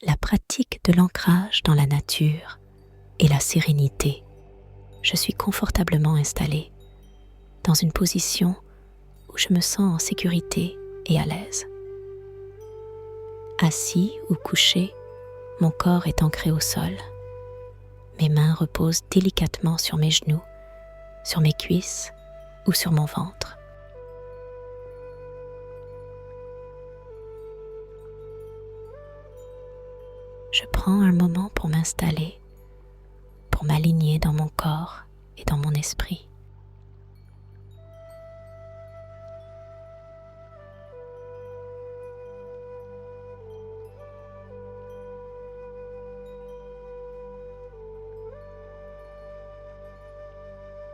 la pratique de l'ancrage dans la nature et la sérénité. Je suis confortablement installée dans une position où je me sens en sécurité et à l'aise. Assis ou couché, mon corps est ancré au sol. Mes mains reposent délicatement sur mes genoux, sur mes cuisses ou sur mon ventre. Je prends un moment pour m'installer, pour m'aligner dans mon corps et dans mon esprit.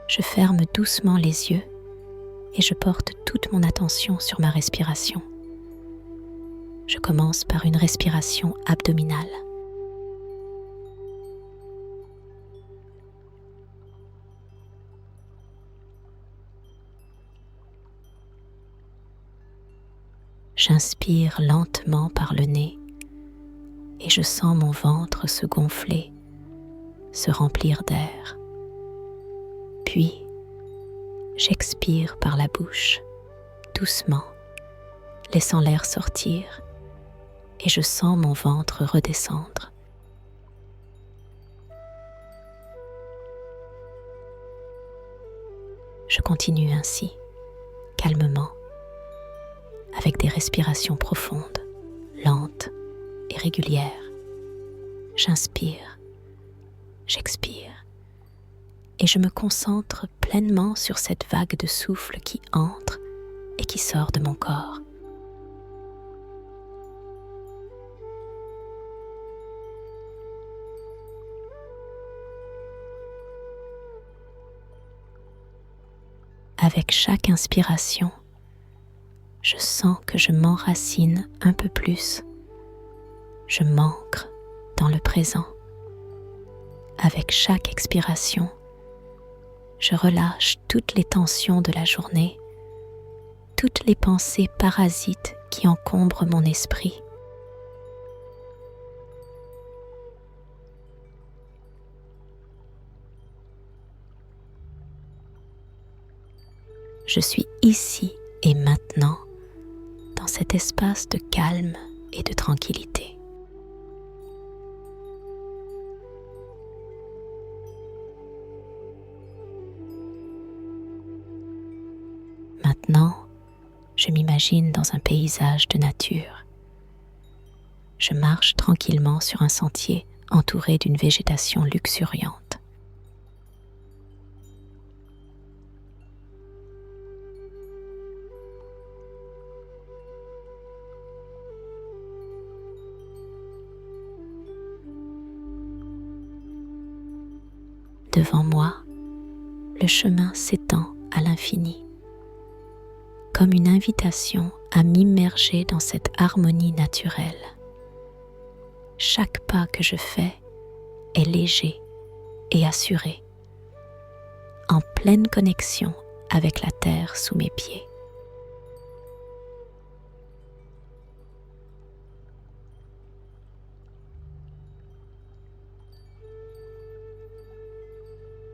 Je ferme doucement les yeux et je porte toute mon attention sur ma respiration. Je commence par une respiration abdominale. J'inspire lentement par le nez et je sens mon ventre se gonfler, se remplir d'air. Puis, j'expire par la bouche, doucement, laissant l'air sortir, et je sens mon ventre redescendre. Je continue ainsi, calmement, avec des respirations profondes, lentes et régulières. J'inspire, j'expire, et je me concentre pleinement sur cette vague de souffle qui entre et qui sort de mon corps. Avec chaque inspiration, je sens que je m'enracine un peu plus. Je m'ancre dans le présent. Avec chaque expiration, je relâche toutes les tensions de la journée, toutes les pensées parasites qui encombrent mon esprit. Je suis ici et maintenant dans cet espace de calme et de tranquillité. Maintenant, je m'imagine dans un paysage de nature. Je marche tranquillement sur un sentier entouré d'une végétation luxuriante. Devant moi, le chemin s'étend à l'infini, comme une invitation à m'immerger dans cette harmonie naturelle. Chaque pas que je fais est léger et assuré, en pleine connexion avec la terre sous mes pieds.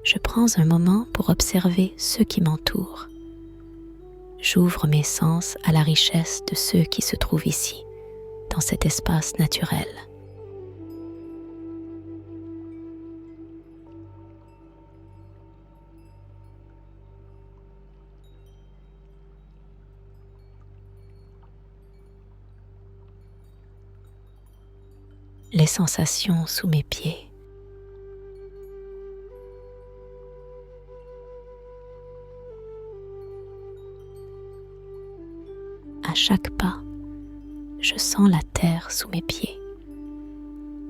Je prends un moment pour observer ceux qui m'entourent. J'ouvre mes sens à la richesse de ceux qui se trouvent ici, dans cet espace naturel. Les sensations sous mes pieds. À chaque pas, je sens la terre sous mes pieds.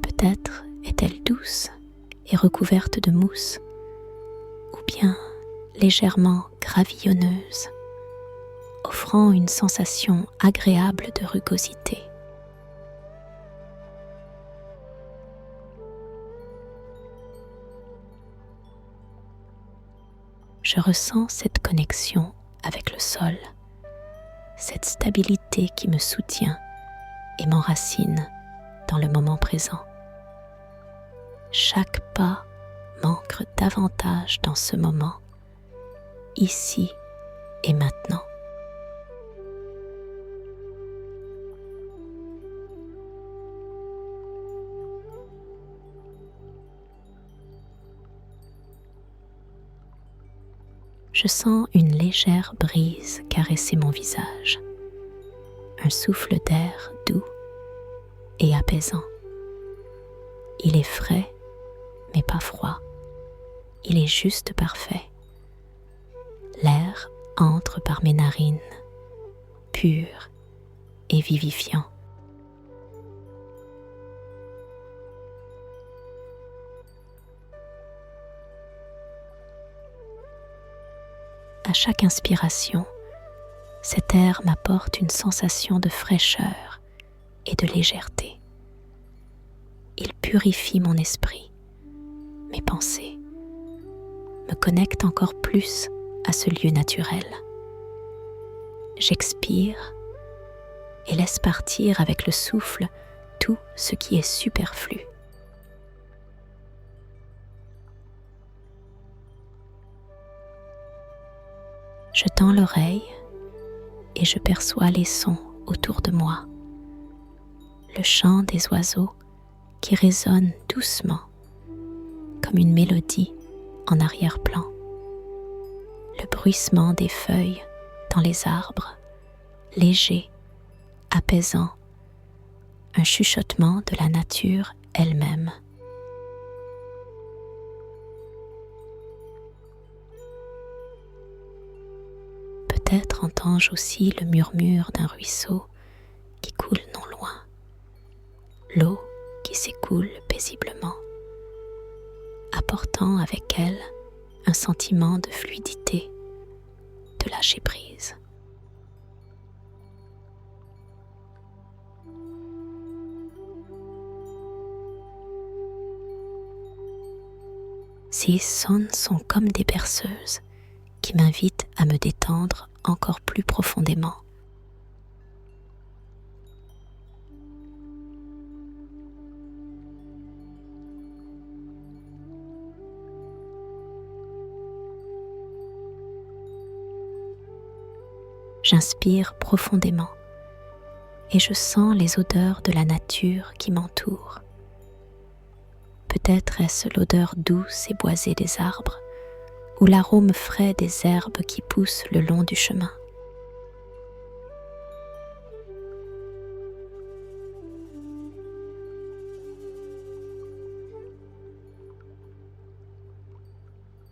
Peut-être est-elle douce et recouverte de mousse, ou bien légèrement gravillonneuse, offrant une sensation agréable de rugosité. Je ressens cette connexion avec le sol, cette stabilité qui me soutient et m'enracine dans le moment présent. Chaque pas m'ancre davantage dans ce moment, ici et maintenant. Je sens une légère brise caresser mon visage, un souffle d'air doux et apaisant. Il est frais, mais pas froid. Il est juste parfait. L'air entre par mes narines, pur et vivifiant. À chaque inspiration, cet air m'apporte une sensation de fraîcheur et de légèreté. Il purifie mon esprit, mes pensées, me connecte encore plus à ce lieu naturel. J'expire et laisse partir avec le souffle tout ce qui est superflu. Je tends l'oreille et je perçois les sons autour de moi. Le chant des oiseaux qui résonne doucement, comme une mélodie en arrière-plan. Le bruissement des feuilles dans les arbres, léger, apaisant, un chuchotement de la nature elle-même. Peut-être entends-je aussi le murmure d'un ruisseau qui coule non loin, l'eau qui s'écoule paisiblement, apportant avec elle un sentiment de fluidité, de lâcher prise. Ces sons sont comme des berceuses qui m'invitent à me détendre encore plus profondément. J'inspire profondément et je sens les odeurs de la nature qui m'entoure. Peut-être est-ce l'odeur douce et boisée des arbres ou l'arôme frais des herbes qui poussent le long du chemin.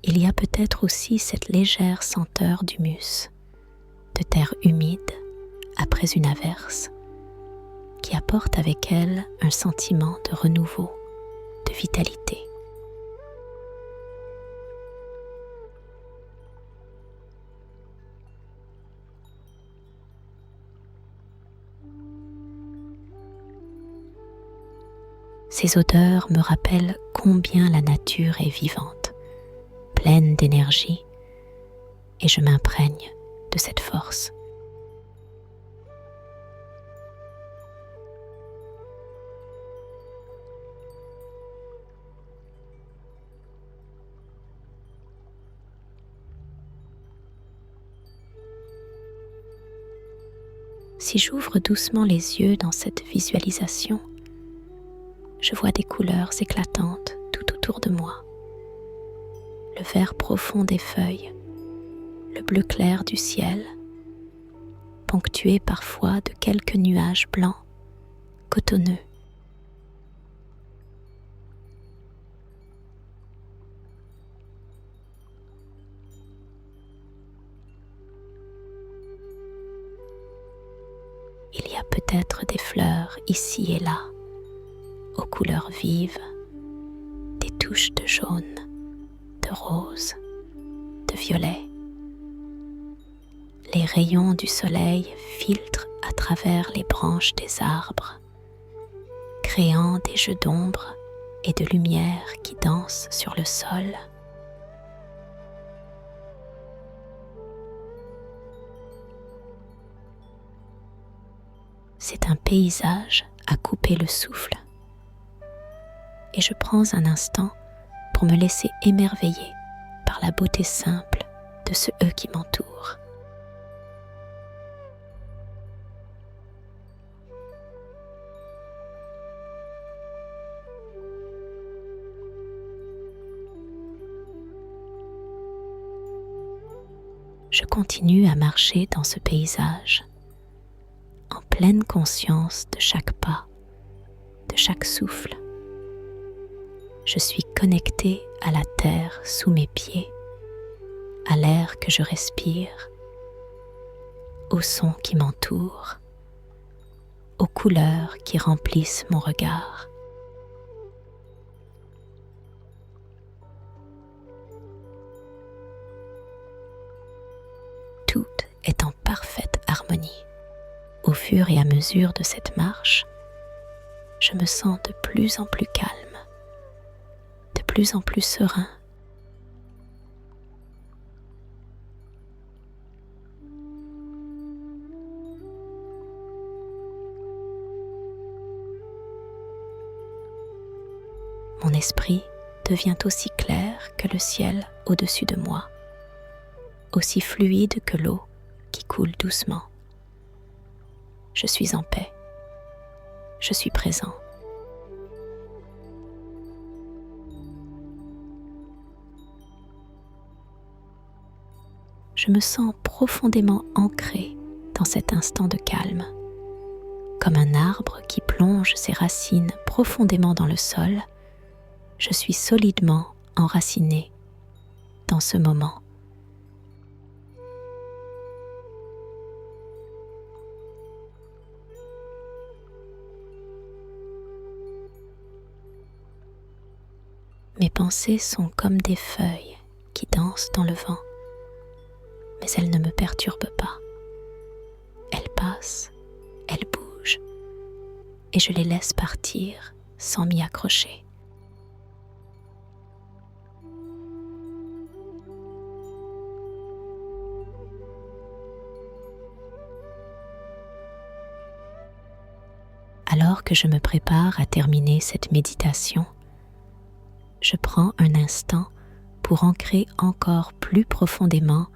Il y a peut-être aussi cette légère senteur d'humus, de terre humide après une averse, qui apporte avec elle un sentiment de renouveau, de vitalité. Ces odeurs me rappellent combien la nature est vivante, pleine d'énergie, et je m'imprègne de cette force. Si j'ouvre doucement les yeux dans cette visualisation, je vois des couleurs éclatantes tout autour de moi. Le vert profond des feuilles, le bleu clair du ciel, ponctué parfois de quelques nuages blancs, cotonneux. Il y a peut-être des fleurs ici et là, aux couleurs vives, des touches de jaune, de rose, de violet. Les rayons du soleil filtrent à travers les branches des arbres, créant des jeux d'ombre et de lumière qui dansent sur le sol. C'est un paysage à couper le souffle. et je prends un instant pour me laisser émerveiller par la beauté simple de ce eux qui m'entoure. Je continue à marcher dans ce paysage, en pleine conscience de chaque pas, de chaque souffle. Je suis connectée à la terre sous mes pieds, à l'air que je respire, aux sons qui m'entourent, aux couleurs qui remplissent mon regard. Tout est en parfaite harmonie. Au fur et à mesure de cette marche, je me sens de plus en plus calme, de plus en plus serein. Mon esprit devient aussi clair que le ciel au-dessus de moi, aussi fluide que l'eau qui coule doucement. Je suis en paix, je suis présent. Je me sens profondément ancré dans cet instant de calme, comme un arbre qui plonge ses racines profondément dans le sol. Je suis solidement enraciné dans ce moment. Mes pensées sont comme des feuilles qui dansent dans le vent, mais elles ne me perturbent pas. Elles passent, elles bougent, et je les laisse partir sans m'y accrocher. Alors que je me prépare à terminer cette méditation, je prends un instant pour ancrer encore plus profondément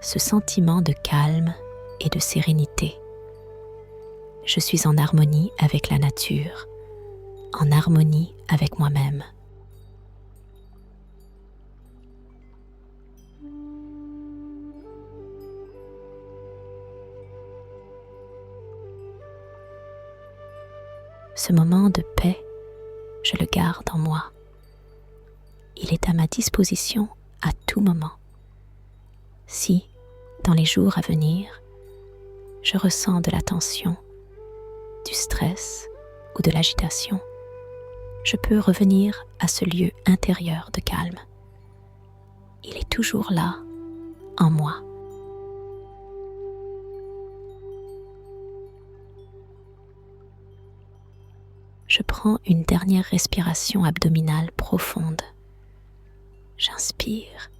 ce sentiment de calme et de sérénité. Je suis en harmonie avec la nature, en harmonie avec moi-même. Ce moment de paix, je le garde en moi. Il est à ma disposition à tout moment. Si, dans les jours à venir, je ressens de la tension, du stress ou de l'agitation, je peux revenir à ce lieu intérieur de calme. Il est toujours là, en moi. Je prends une dernière respiration abdominale profonde. J'inspire.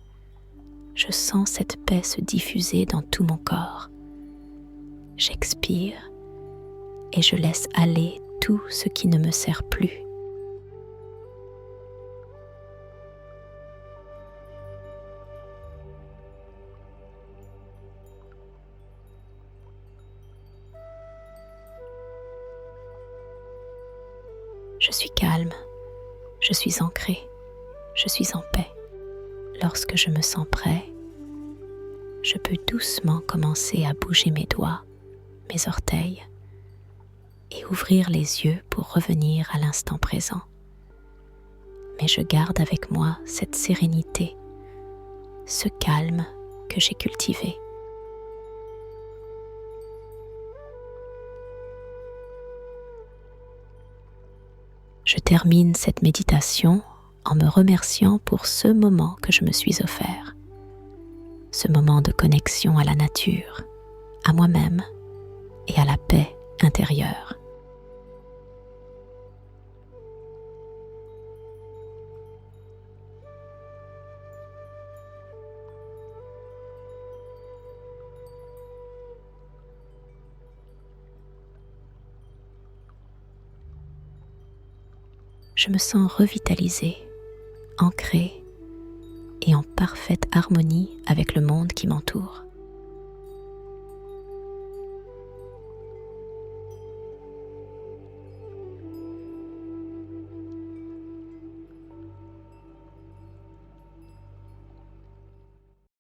Je sens cette paix se diffuser dans tout mon corps. J'expire et je laisse aller tout ce qui ne me sert plus. Je suis calme, je suis ancré, je suis en paix. Lorsque je me sens prêt, je peux doucement commencer à bouger mes doigts, mes orteils, et ouvrir les yeux pour revenir à l'instant présent. Mais je garde avec moi cette sérénité, ce calme que j'ai cultivé. Je termine cette méditation en me remerciant pour ce moment que je me suis offert, ce moment de connexion à la nature, à moi-même et à la paix intérieure. je me sens revitalisée, ancrée et en parfaite harmonie avec le monde qui m'entoure.